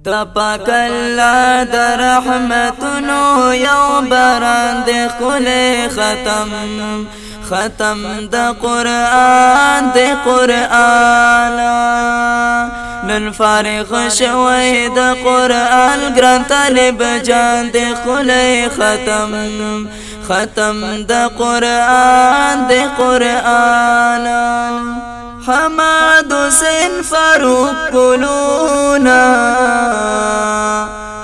دا پاک اللہ دا رحمتنو یو باران دے خلے ختم ختم دا قرآن دے قرآن نن فارغ شوی دا قرآن گران طالب جان دے خلے ختم ختم دا قرآن دے قرآن حماد حسین فاروق کلونا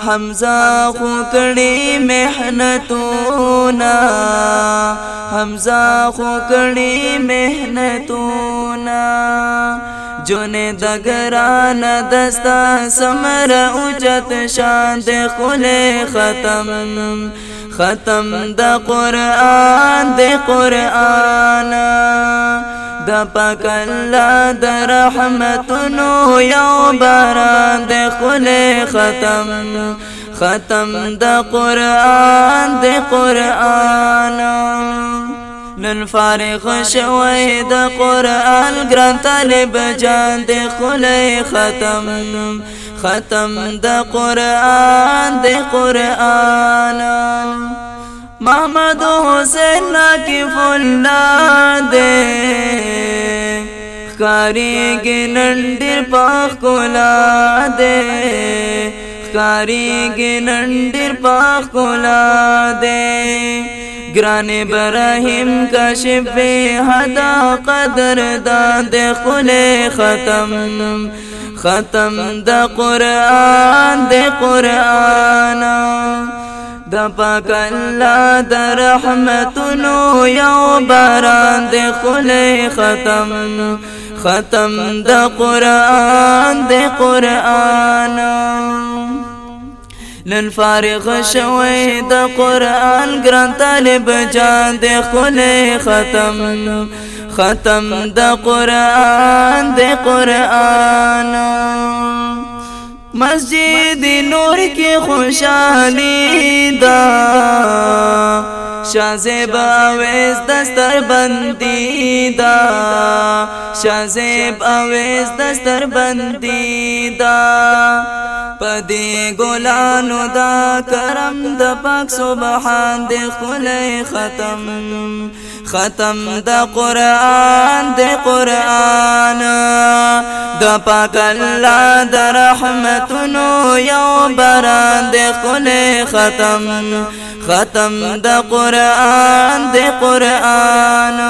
حمزہ خوکڑی محنتونا حمزہ خوکڑی محنتونا جونے دگران دستا سمر اوچت شان دے خلے ختم ختم دا قرآن دے قرآن دا پاک اللہ دا رحمتنو یو باران دے خلے ختم ختم دا قرآن دے قرآن نن فارغ شوی دا قرآن گران طالب جان دے خلے ختم ختم دا قرآن دے قرآن محمد حسین ناکف اللہ دے خکاری گی نندر پاک کولا دے خکاری گی نندر پاک کولا دے گران براہیم کا شب حدا قدر دان دے خلے ختم ختم دا قرآن دے قرآن دا پاک اللہ دا رحمتنو یو باران دے خلے ختم ختم دا قرآن دے قرآن نن فارغ شوی دا قرآن گران طالب جان دے خلے ختم ختم دا قرآن دے قرآن مسجد نور کی خوشحالی دا شاہ زیب اویس دستر بندی دا شاہ زیب اویس دستر بندی دا پدی گلانو دا کرم دا پاک سبحان دے خلے ختم ختم دا قرآن دے قرآن دا پاک اللہ دا رحمتنو یو باران دے خلے ختم ختم دا قرآن دے قرآن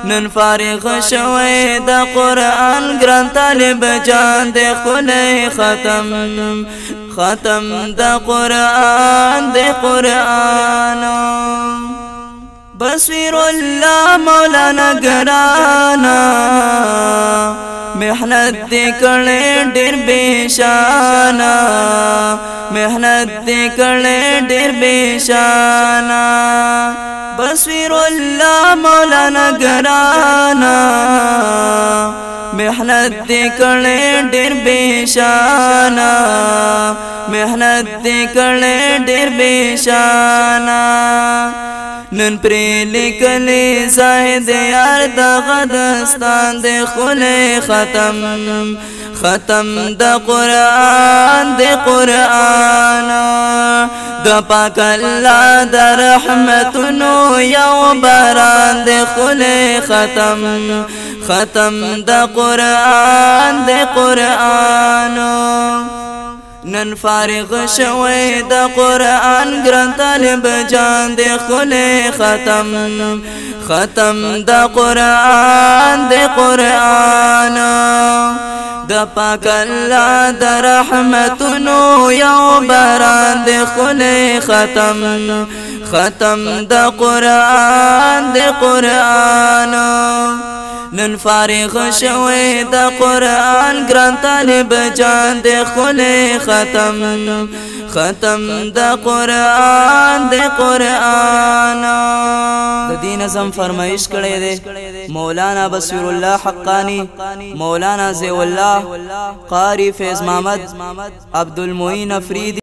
نن فارغ شوی دا قرآن گران طالب جان دے خلے ختم ختم دا قرآن دے قرآن بصیر اللہ مولانا گرانا محنت دے کڑے ڈر بیشانا محنت دے کڑے ڈر بیشانا بصیر اللہ مولانا گرانا محنت دے کڑے ڈر بیشانا محنت دے کڑے ڈر بیشانا نن پری لکلی زاہد یار دا غدستان دے خلے ختم ختم دا قرآن دے قرآن دا پاک اللہ دا رحمتنو یو باران دے خلے ختم ختم دا قرآن دے قرآن نن فارغ شوی دا قرآن گران طالب جان دے خلے ختم ختم دا قرآن دے قرآن دا پاک اللہ دا رحمتنو یو باران دے خلے ختم ختم دا قرآن دے قرآن نن فارغ شوی دا قرآن گران طالب جان دے خلے ختم ختم دا قرآن دے قرآن دی نظم فرمائش کرے دے مولانا بصیر اللہ حقانی مولانا زیو اللہ قاری فیض محمد عبد المعین افریدی